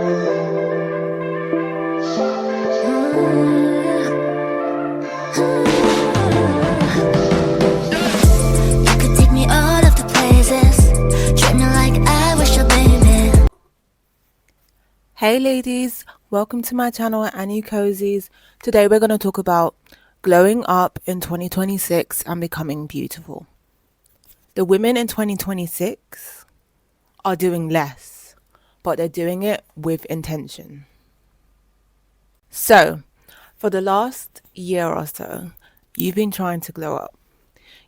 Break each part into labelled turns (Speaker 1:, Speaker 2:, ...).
Speaker 1: could take me all of the places, treat me like I was your baby.
Speaker 2: Hey ladies, welcome to my channel Annie Cozies. Today we're going to talk about glowing up in 2026 and becoming beautiful. The women in 2026 are doing less, but they're doing it with intention. So, for the last year or so, you've been trying to glow up.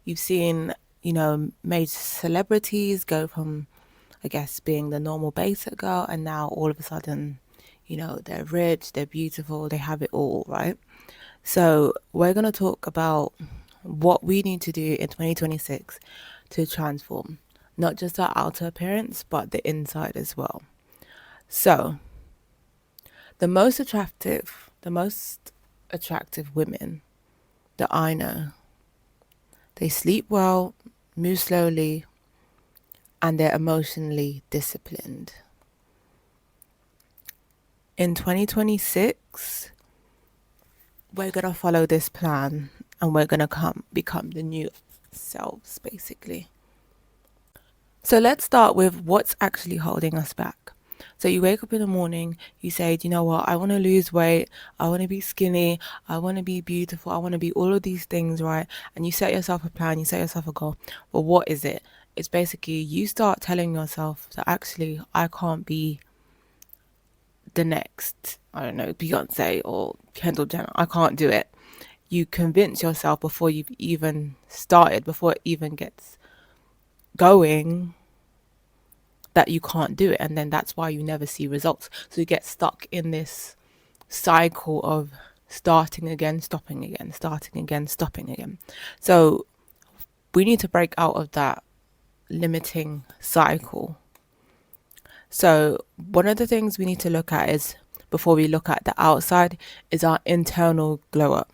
Speaker 2: You've seen, major celebrities go from, I guess, being the normal basic girl, and now all of a sudden, they're rich, they're beautiful, they have it all, right? So, we're going to talk about what we need to do in 2026 to transform not just our outer appearance, but the inside as well. So, the most attractive women that I know, they sleep well, move slowly, and they're emotionally disciplined. In 2026, we're going to follow this plan and we're going to become the new selves, basically. So let's start with what's actually holding us back. So you wake up in the morning, you say, do you know what? I want to lose weight. I want to be skinny. I want to be beautiful. I want to be all of these things, right? And you set yourself a plan, you set yourself a goal. But what is it? It's basically you start telling yourself that actually I can't be the next, I don't know, Beyonce or Kendall Jenner. I can't do it. You convince yourself before you've even started, before it even gets going, that you can't do it, and then that's why you never see results. So you get stuck in this cycle of starting again, stopping again, starting again, stopping again. So we need to break out of that limiting cycle. So one of the things we need to look at is, before we look at the outside, is our internal glow up.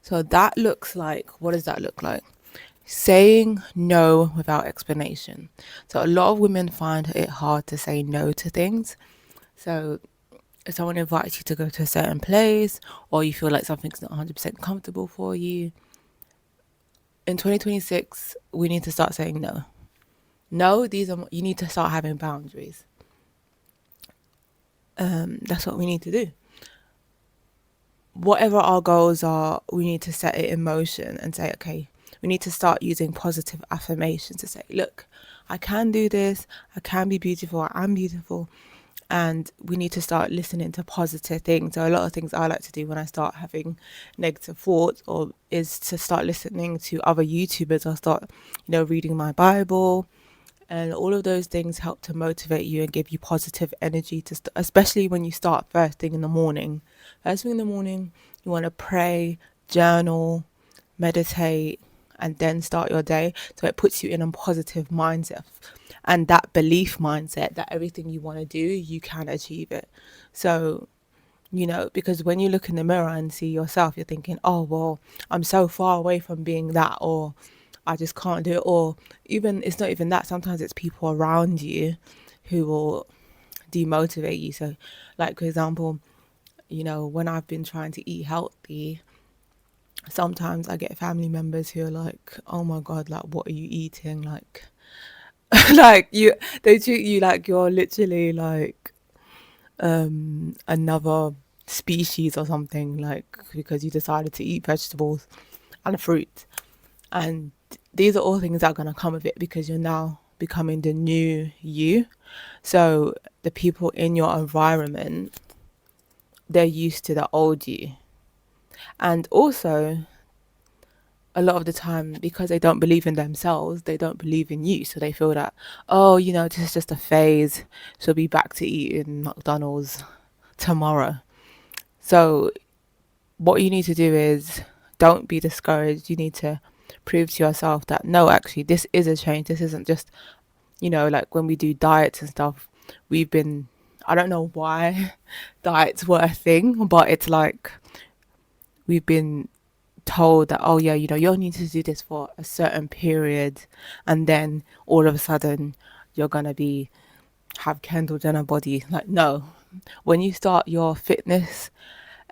Speaker 2: So that looks like, what does that look like? Saying no without explanation. So a lot of women find it hard to say no to things. So if someone invites you to go to a certain place, or you feel like something's not 100% comfortable for you, in 2026, we need to start saying no. No, you need to start having boundaries. That's what we need to do. Whatever our goals are, we need to set it in motion and say, okay, we need to start using positive affirmations to say, look, I can do this, I can be beautiful, I am beautiful. And we need to start listening to positive things. So a lot of things I like to do when I start having negative thoughts is to start listening to other YouTubers, or start, reading my Bible. And all of those things help to motivate you and give you positive energy especially when you start first thing in the morning. First thing in the morning, you want to pray, journal, meditate, and then start your day. So it puts you in a positive mindset and that belief mindset that everything you want to do, you can achieve it. So, because when you look in the mirror and see yourself, you're thinking, oh, well, I'm so far away from being that, or I just can't do it. Or even, it's not even that. Sometimes it's people around you who will demotivate you. So like, for example, when I've been trying to eat healthy, sometimes I get family members who are like, oh my God, like, what are you eating? Like, they treat you like you're literally like another species or something, like, because you decided to eat vegetables and fruit. And these are all things that are going to come with it, because you're now becoming the new you. So the people in your environment, they're used to the old you. And also, a lot of the time, because they don't believe in themselves, they don't believe in you. So they feel that, oh, this is just a phase. She'll be back to eating McDonald's tomorrow. So what you need to do is, don't be discouraged. You need to prove to yourself that, no, actually, this is a change. This isn't just, like when we do diets and stuff, I don't know why diets were a thing, but it's like we've been told that, oh yeah, you'll need to do this for a certain period, and then all of a sudden you're gonna have Kendall Jenner body. Like, no, when you start your fitness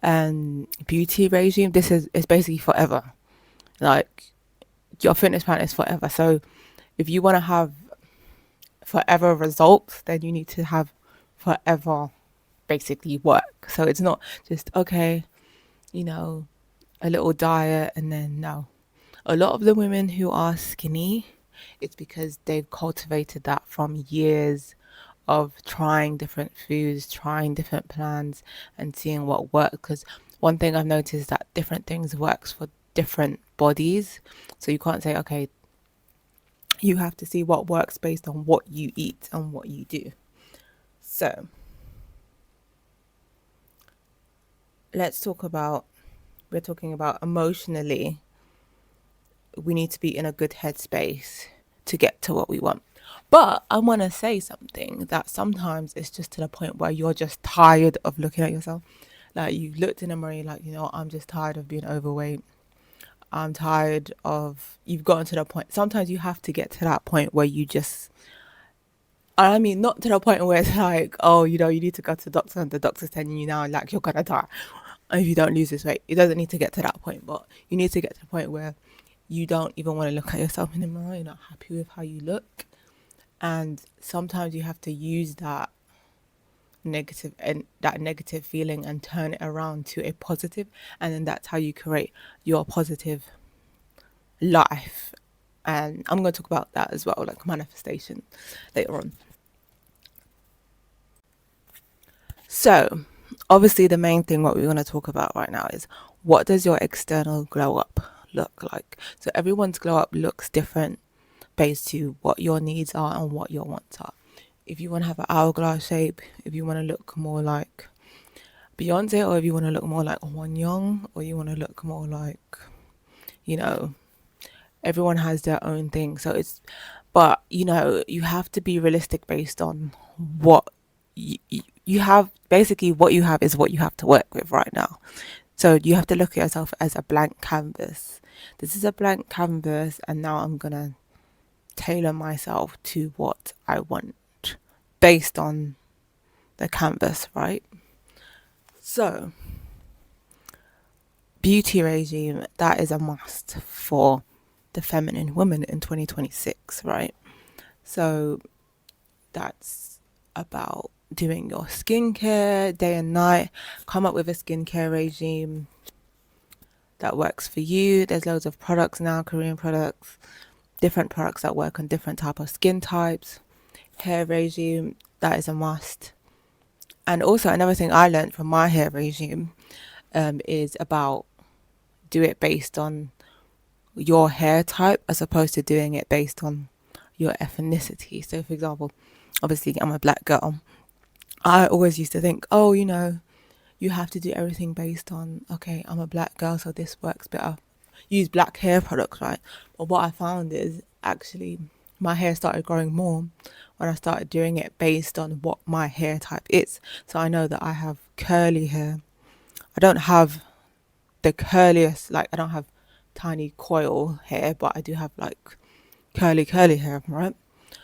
Speaker 2: and beauty regime, this is it's basically forever. Like your fitness plan is forever. So if you want to have forever results, then you need to have forever basically work. So it's not just okay, you know, a little diet and then no. A lot of the women who are skinny, it's because they've cultivated that from years of trying different foods, trying different plans, and seeing what works. Because one thing I've noticed is that different things works for different bodies. So you can't say, okay, you have to see what works based on what you eat and what you do. So let's talk about, we're talking about emotionally, we need to be in a good headspace to get to what we want. But I want to say something that sometimes it's just to the point where you're just tired of looking at yourself. Like you looked in the mirror, like, you know, I'm just tired of being overweight. I'm tired of, you've gotten to the point. Sometimes you have to get to that point where you just, I mean, not to the point where it's like, oh, you know, you need to go to the doctor and the doctor's telling you now, like, you're going to die if you don't lose this weight. It doesn't need to get to that point, but you need to get to the point where you don't even want to look at yourself in the mirror. You're not happy with how you look. And sometimes you have to use that negative feeling and turn it around to a positive, and then that's how you create your positive life. And I'm going to talk about that as well, like manifestation later on. So obviously the main thing what we're going to talk about right now is, what does your external glow up look like? So everyone's glow up looks different based to what your needs are and what your wants are. If you want to have an hourglass shape, if you want to look more like Beyonce, or if you want to look more like Won Young, or you want to look more like, you know, everyone has their own thing. So it's, but you know, you have to be realistic based on what you have. Basically, what you have is what you have to work with right now. So you have to look at yourself as a blank canvas. This is a blank canvas, and now I'm gonna tailor myself to what I want based on the canvas, right? So, beauty regime, that is a must for the feminine woman in 2026, right? So, that's about doing your skincare day and night. Come up with a skincare regime that works for you. There's loads of products now, Korean products, different products that work on different type of skin types. Hair regime, that is a must. And also another thing I learned from my hair regime is about do it based on your hair type as opposed to doing it based on your ethnicity. So for example, obviously I'm a black girl. I always used to think, oh, you know, you have to do everything based on, okay, I'm a black girl, so this works better. Use black hair products, right? But what I found is actually my hair started growing more when I started doing it based on what my hair type is. So I know that I have curly hair. I don't have the curliest, like I don't have tiny coil hair, but I do have like curly hair, right?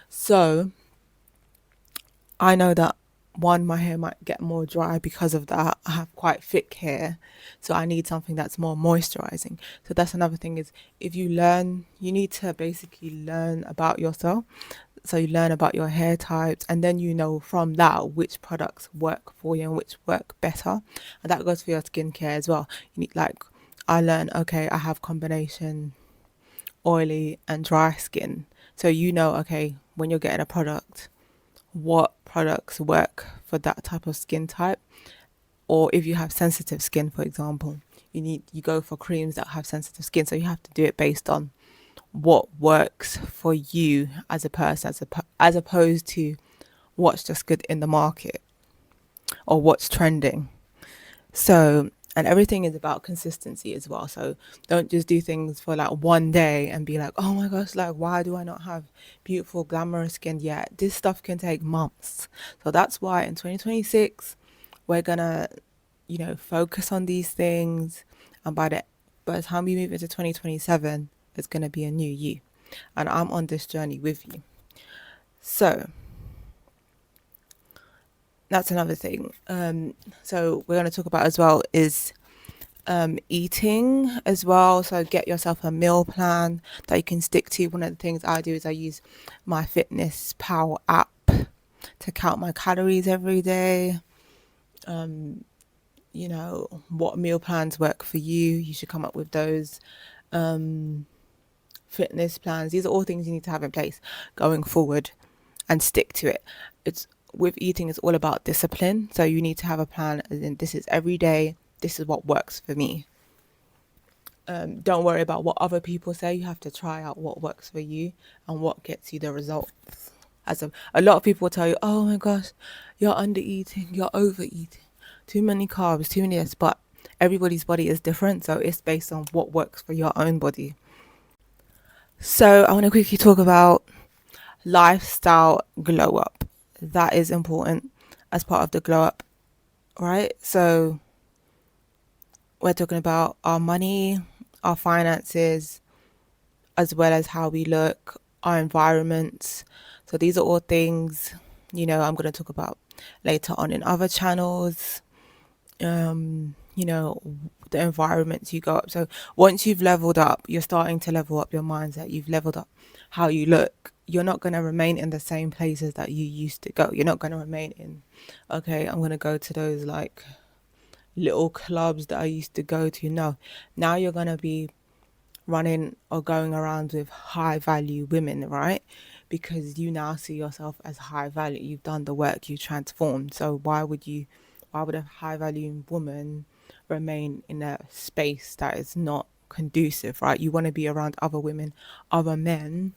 Speaker 2: So I know that one, my hair might get more dry because of that. I have quite thick hair, so I need something that's more moisturizing. So that's another thing is, if you learn, you need to basically learn about yourself. So you learn about your hair types, and then you know from that which products work for you and which work better. And that goes for your skincare as well. You need, like, I learned, okay, I have combination oily and dry skin. So you know, okay, when you're getting a product, what products work for that type of skin type. Or if you have sensitive skin, for example, you go for creams that have sensitive skin. So you have to do it based on what works for you as a person, as opposed to what's just good in the market or what's trending. So, and everything is about consistency as well. So don't just do things for like one day and be like, oh my gosh, like, why do I not have beautiful, glamorous skin yet? This stuff can take months. So that's why in 2026, we're gonna, you know, focus on these things. And by the time we move into 2027, it's gonna be a new you. And I'm on this journey with you. So that's another thing. So we're going to talk about as well is eating as well. So get yourself a meal plan that you can stick to. One of the things I do is I use my Fitness Pal app to count my calories every day. You know, what meal plans work for you. You should come up with those fitness plans. These are all things you need to have in place going forward and stick to it. It's with eating, it's all about discipline. So you need to have a plan, as in this is every day, this is what works for me. Don't worry about what other people say. You have to try out what works for you and what gets you the results. As a lot of people will tell you, oh my gosh, you're under eating, you're overeating, too many carbs, too many this, but everybody's body is different. So it's based on what works for your own body. So I want to quickly talk about lifestyle glow up. That is important as part of the glow up, right? So we're talking about our money, our finances, as well as how we look, our environments. So these are all things, you know, I'm going to talk about later on in other channels. You know, the environments you go up. So once you've leveled up, you're starting to level up your mindset. You've leveled up how you look. You're not going to remain in the same places that you used to go. You're not going to remain in, okay, I'm going to go to those like little clubs that I used to go to. No, now you're going to be running or going around with high value women, right? Because you now see yourself as high value. You've done the work, you transformed. So why would a high value woman remain in a space that is not conducive, right? You want to be around other women, other men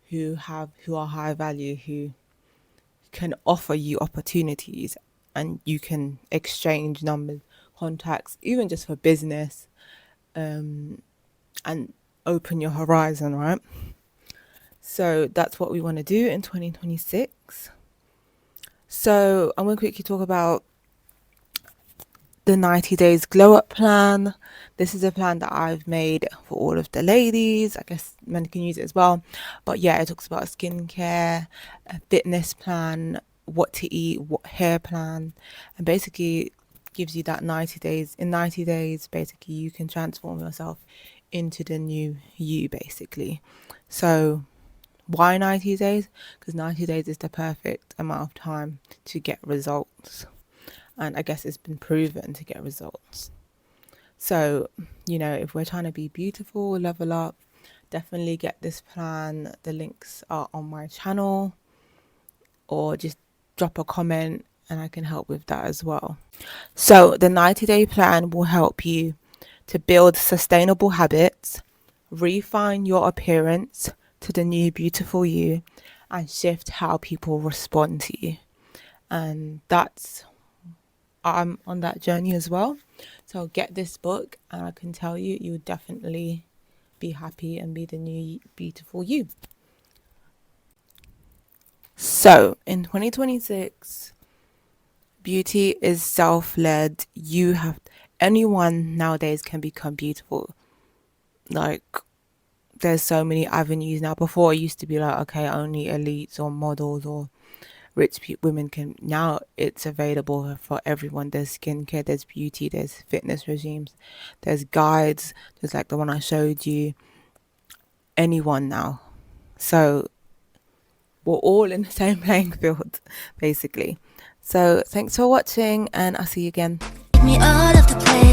Speaker 2: who are high value, who can offer you opportunities, and you can exchange numbers, contacts, even just for business, and open your horizon, right? So that's what we want to do in 2026. So I'm going to quickly talk about the 90 days glow up plan. This is a plan that I've made for all of the ladies. I guess men can use it as well. But yeah, it talks about skincare, a fitness plan, what to eat, what hair plan, and basically gives you that 90 days. In 90 days, basically, you can transform yourself into the new you, basically. So why 90 days? Because 90 days is the perfect amount of time to get results. And I guess it's been proven to get results. So, you know, if we're trying to be beautiful, level up, definitely get this plan. The links are on my channel, or just drop a comment and I can help with that as well. So the 90-day plan will help you to build sustainable habits, refine your appearance to the new beautiful you, and shift how people respond to you. And I'm on that journey as well. So get this book and I can tell you, you'll definitely be happy and be the new beautiful you. So in 2026, beauty is self-led. Anyone nowadays can become beautiful. Like, there's so many avenues now. Before it used to be like, okay, only elites or models or rich women can. Now it's available for everyone. There's skincare, there's beauty, there's fitness regimes, there's guides, just like the one I showed you. Anyone now. So we're all in the same playing field, basically. So thanks for watching, and I'll see you again.
Speaker 1: Me all of the places